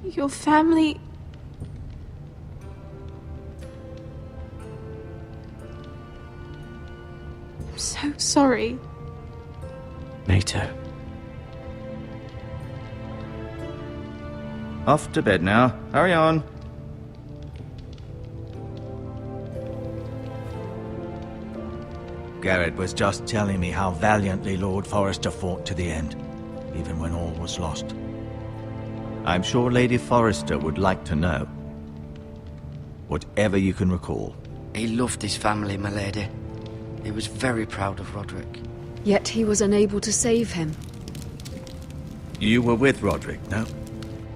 Your family... I'm so sorry. Me too. Off to bed now. Hurry on. Garrett was just telling me how valiantly Lord Forrester fought to the end, even when all was lost. I'm sure Lady Forrester would like to know. Whatever you can recall. He loved his family, my lady. He was very proud of Roderick. Yet he was unable to save him. You were with Roderick, no?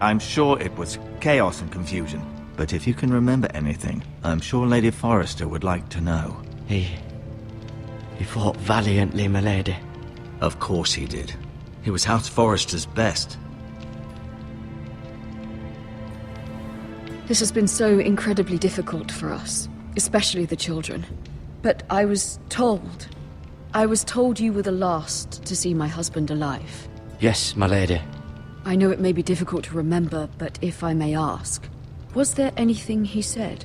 I'm sure it was chaos and confusion. But if you can remember anything, I'm sure Lady Forrester would like to know. He fought valiantly, my lady. Of course he did. He was House Forrester's best. This has been so incredibly difficult for us, especially the children. But I was told you were the last to see my husband alive. Yes, my lady. I know it may be difficult to remember, but if I may ask, was there anything he said?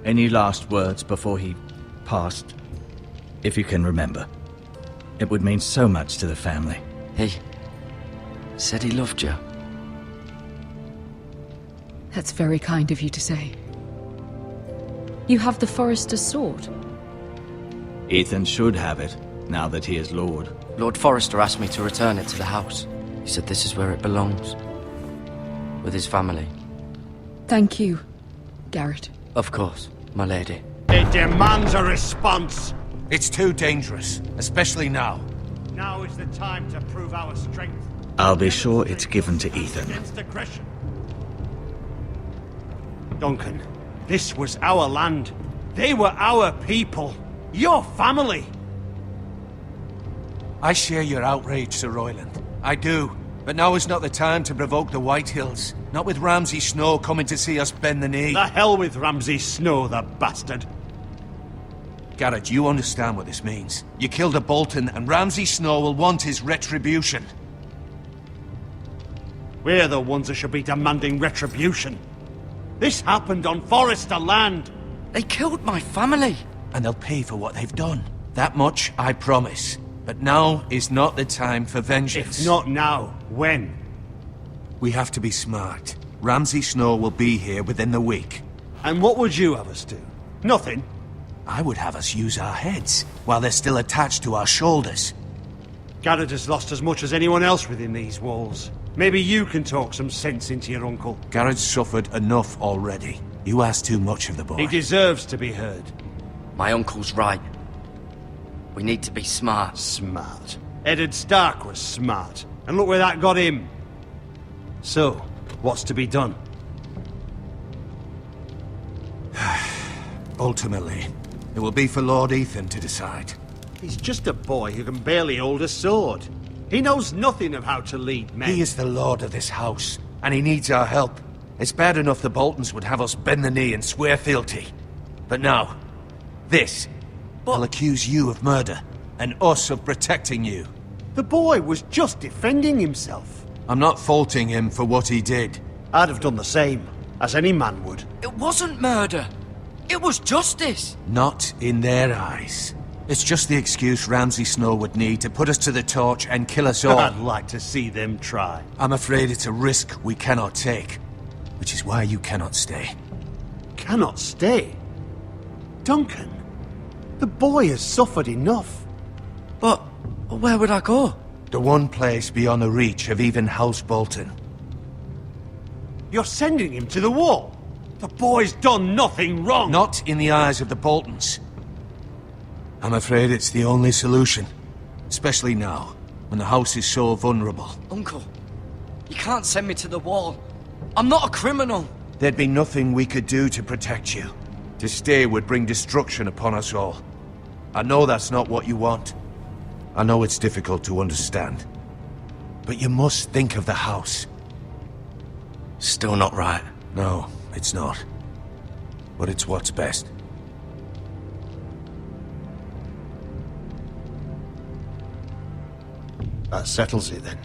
Any last words before he passed? If you can remember. It would mean so much to the family. He said he loved you. That's very kind of you to say. You have the Forrester's sword. Ethan should have it, now that he is Lord. Lord Forrester asked me to return it to the house. He said this is where it belongs. With his family. Thank you, Garrett. Of course, my lady. It demands a response. It's too dangerous, especially now. Now is the time to prove our strength. I'll be sure it's given to Ethan. Against aggression. Duncan, this was our land. They were our people. Your family. I share your outrage, Sir Royland. I do. But now is not the time to provoke the Whitehills. Not with Ramsay Snow coming to see us bend the knee. The hell with Ramsay Snow, the bastard. Garrett, you understand what this means. You killed a Bolton, and Ramsay Snow will want his retribution. We're the ones that should be demanding retribution. This happened on Forrester land. They killed my family. And they'll pay for what they've done. That much I promise. But now is not the time for vengeance. If not now, when? We have to be smart. Ramsay Snow will be here within the week. And what would you have us do? Nothing. I would have us use our heads, while they're still attached to our shoulders. Garrett has lost as much as anyone else within these walls. Maybe you can talk some sense into your uncle. Garrett's suffered enough already. You ask too much of the boy. He deserves to be heard. My uncle's right. We need to be smart. Smart. Eddard Stark was smart. And look where that got him. So, what's to be done? Ultimately, it will be for Lord Ethan to decide. He's just a boy who can barely hold a sword. He knows nothing of how to lead men. He is the lord of this house, and he needs our help. It's bad enough the Boltons would have us bend the knee and swear fealty. But now, this. They'll accuse you of murder, and us of protecting you. The boy was just defending himself. I'm not faulting him for what he did. I'd have done the same, as any man would. It wasn't murder. It was justice. Not in their eyes. It's just the excuse Ramsay Snow would need to put us to the torch and kill us all. I'd like to see them try. I'm afraid it's a risk we cannot take, which is why you cannot stay. Cannot stay? Duncan, the boy has suffered enough. But where would I go? The one place beyond the reach of even House Bolton. You're sending him to the wall? The boy's done nothing wrong! Not in the eyes of the Boltons. I'm afraid it's the only solution. Especially now, when the house is so vulnerable. Uncle, you can't send me to the wall. I'm not a criminal. There'd be nothing we could do to protect you. To stay would bring destruction upon us all. I know that's not what you want. I know it's difficult to understand. But you must think of the house. Still not right. No, it's not. But it's what's best. That settles it then.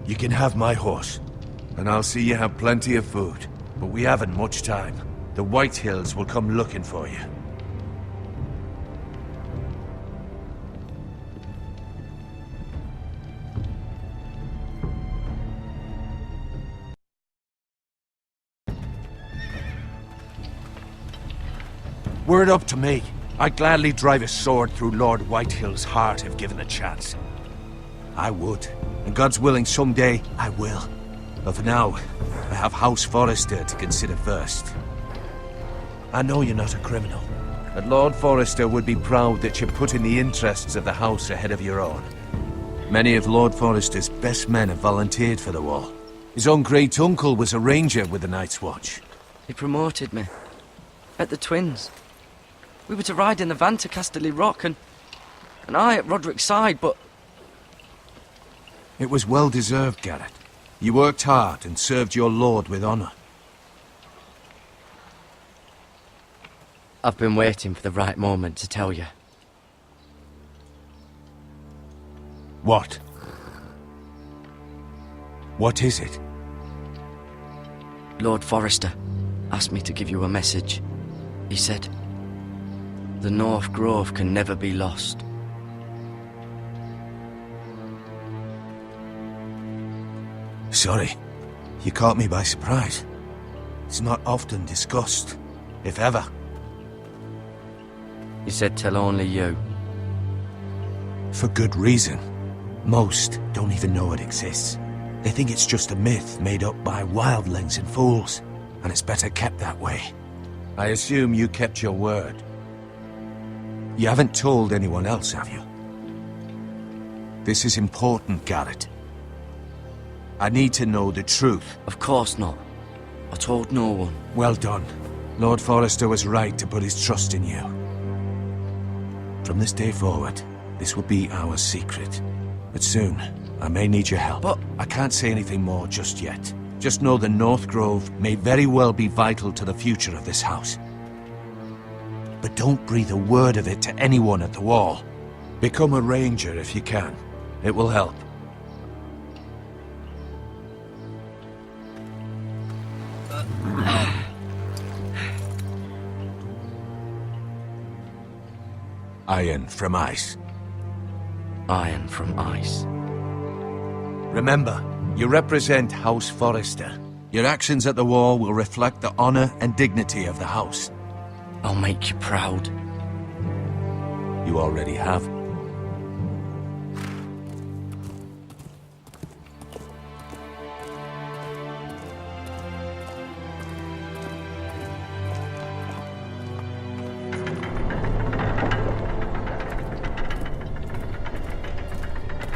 You can have my horse, and I'll see you have plenty of food. But we haven't much time. The White Hills will come looking for you. Were it up to me, I'd gladly drive a sword through Lord Whitehill's heart if given a chance. I would, and God's willing someday I will. But for now, I have House Forrester to consider first. I know you're not a criminal, but Lord Forrester would be proud that you're putting the interests of the house ahead of your own. Many of Lord Forrester's best men have volunteered for the wall. His own great-uncle was a ranger with the Night's Watch. He promoted me. At the Twins. We were to ride in the van to Casterly Rock, and I at Roderick's side, but... It was well-deserved, Garrett. You worked hard and served your lord with honor. I've been waiting for the right moment to tell you. What? What is it? Lord Forrester asked me to give you a message. He said, the North Grove can never be lost. Sorry, you caught me by surprise. It's not often discussed, if ever. He said tell only you. For good reason. Most don't even know it exists. They think it's just a myth made up by wildlings and fools, and it's better kept that way. I assume you kept your word. You haven't told anyone else, have you? This is important, Garrett. I need to know the truth. Of course not. I told no one. Well done. Lord Forrester was right to put his trust in you. From this day forward, this will be our secret. But soon, I may need your help. But I can't say anything more just yet. Just know the North Grove may very well be vital to the future of this house. But don't breathe a word of it to anyone at the wall. Become a ranger if you can. It will help. Iron from ice. Iron from ice. Remember, you represent House Forrester. Your actions at the wall will reflect the honor and dignity of the house. I'll make you proud. You already have.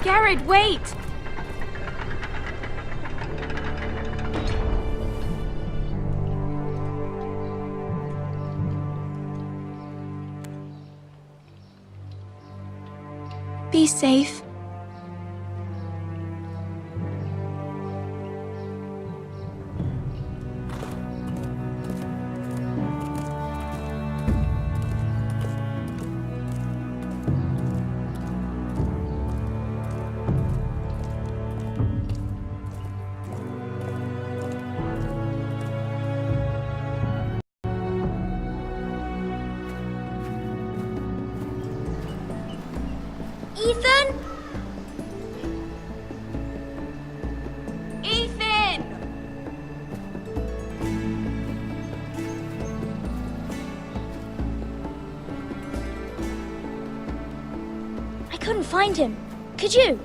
Garrett, wait! Be safe. Ethan? Ethan! I couldn't find him. Could you?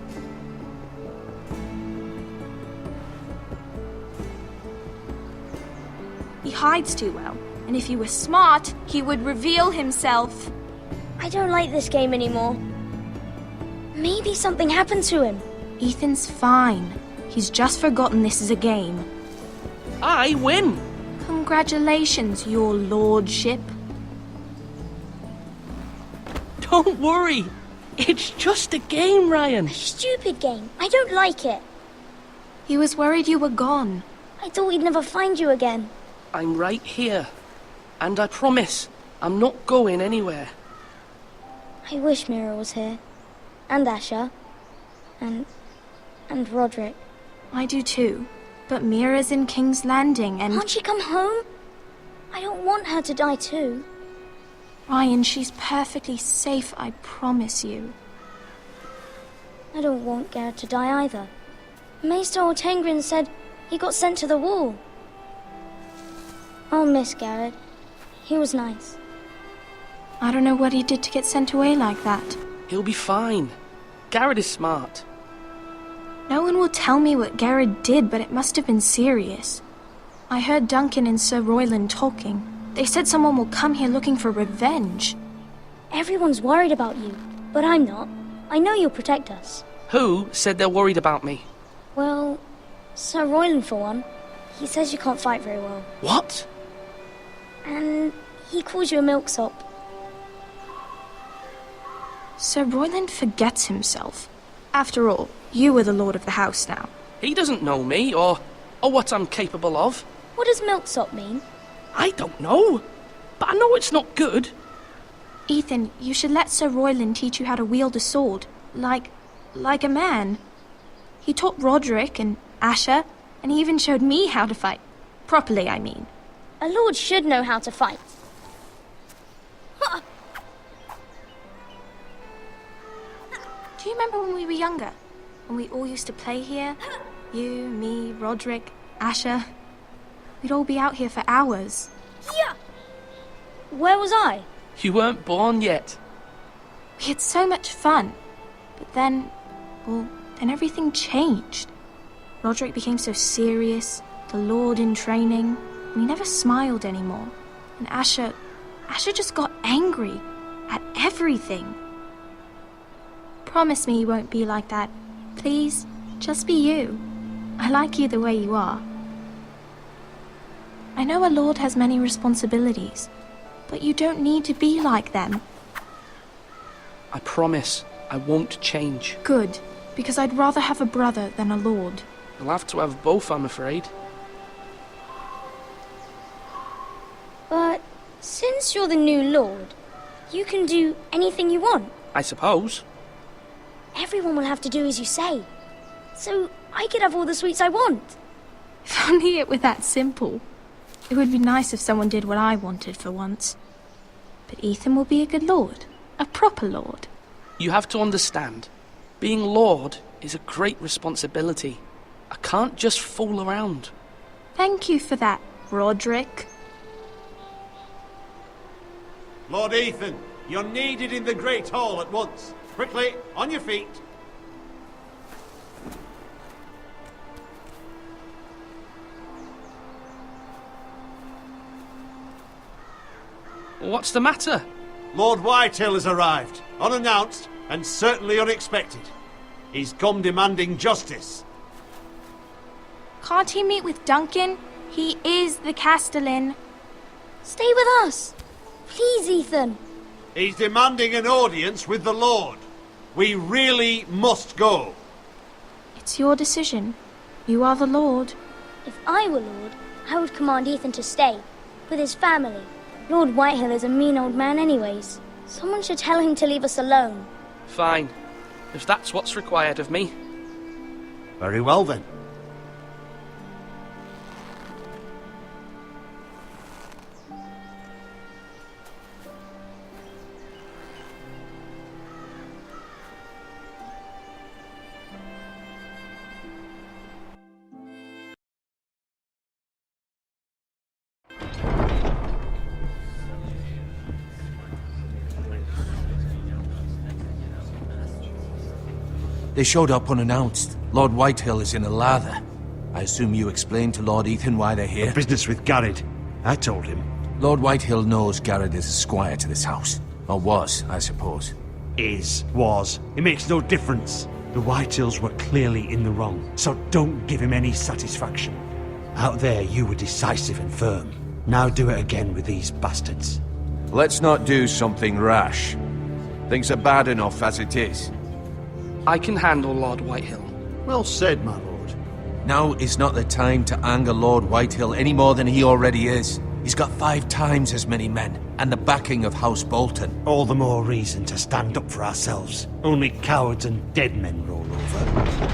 He hides too well, and if he were smart, he would reveal himself. I don't like this game anymore. Maybe something happened to him. Ethan's fine. He's just forgotten this is a game. I win! Congratulations, your lordship. Don't worry. It's just a game, Ryan. Stupid game. I don't like it. He was worried you were gone. I thought we'd never find you again. I'm right here. And I promise, I'm not going anywhere. I wish Mira was here. And Asher. And Roderick. I do too. But Mira's in King's Landing and... Can't she come home? I don't want her to die too. Ryan, she's perfectly safe, I promise you. I don't want Garrett to die either. Maester Ortengrin said he got sent to the wall. I'll miss Garrett. He was nice. I don't know what he did to get sent away like that. He'll be fine. Garrett is smart. No one will tell me what Garrett did, but it must have been serious. I heard Duncan and Sir Royland talking. They said someone will come here looking for revenge. Everyone's worried about you, but I'm not. I know you'll protect us. Who said they're worried about me? Well, Sir Royland for one. He says you can't fight very well. What? And he calls you a milksop. Sir Royland forgets himself. After all, you are the lord of the house now. He doesn't know me, or what I'm capable of. What does milksop mean? I don't know, but I know it's not good. Ethan, you should let Sir Royland teach you how to wield a sword. Like a man. He taught Roderick and Asher, and he even showed me how to fight. Properly, I mean. A lord should know how to fight. Do you remember when we were younger? When we all used to play here? You, me, Roderick, Asher. We'd all be out here for hours. Yeah. Where was I? You weren't born yet. We had so much fun. But then everything changed. Roderick became so serious, the Lord in training, and he never smiled anymore. And Asher just got angry at everything. Promise me you won't be like that. Please, just be you. I like you the way you are. I know a lord has many responsibilities, but you don't need to be like them. I promise I won't change. Good, because I'd rather have a brother than a lord. You'll have to have both, I'm afraid. But since you're the new lord, you can do anything you want. I suppose. Everyone will have to do as you say. So I could have all the sweets I want. If only it were that simple. It would be nice if someone did what I wanted for once. But Ethan will be a good lord. A proper lord. You have to understand, being lord is a great responsibility. I can't just fool around. Thank you for that, Roderick. Lord Ethan, you're needed in the Great Hall at once. Quickly, on your feet. What's the matter? Lord Whitehill has arrived, unannounced and certainly unexpected. He's come demanding justice. Can't he meet with Duncan? He is the Castellan. Stay with us. Please, Ethan. He's demanding an audience with the Lord. We really must go. It's your decision. You are the lord. If I were lord, I would command Ethan to stay, with his family. Lord Whitehill is a mean old man anyways. Someone should tell him to leave us alone. Fine, if that's what's required of me. Very well then. They showed up unannounced. Lord Whitehill is in a lather. I assume you explained to Lord Ethan why they're here? Business with Garrett. I told him. Lord Whitehill knows Garrett is a squire to this house. Or was, I suppose. Was. It makes no difference. The Whitehills were clearly in the wrong, so don't give him any satisfaction. Out there, you were decisive and firm. Now do it again with these bastards. Let's not do something rash. Things are bad enough as it is. I can handle Lord Whitehill. Well said, my lord. Now is not the time to anger Lord Whitehill any more than he already is. He's got 5 times as many men, and the backing of House Bolton. All the more reason to stand up for ourselves. Only cowards and dead men roll over.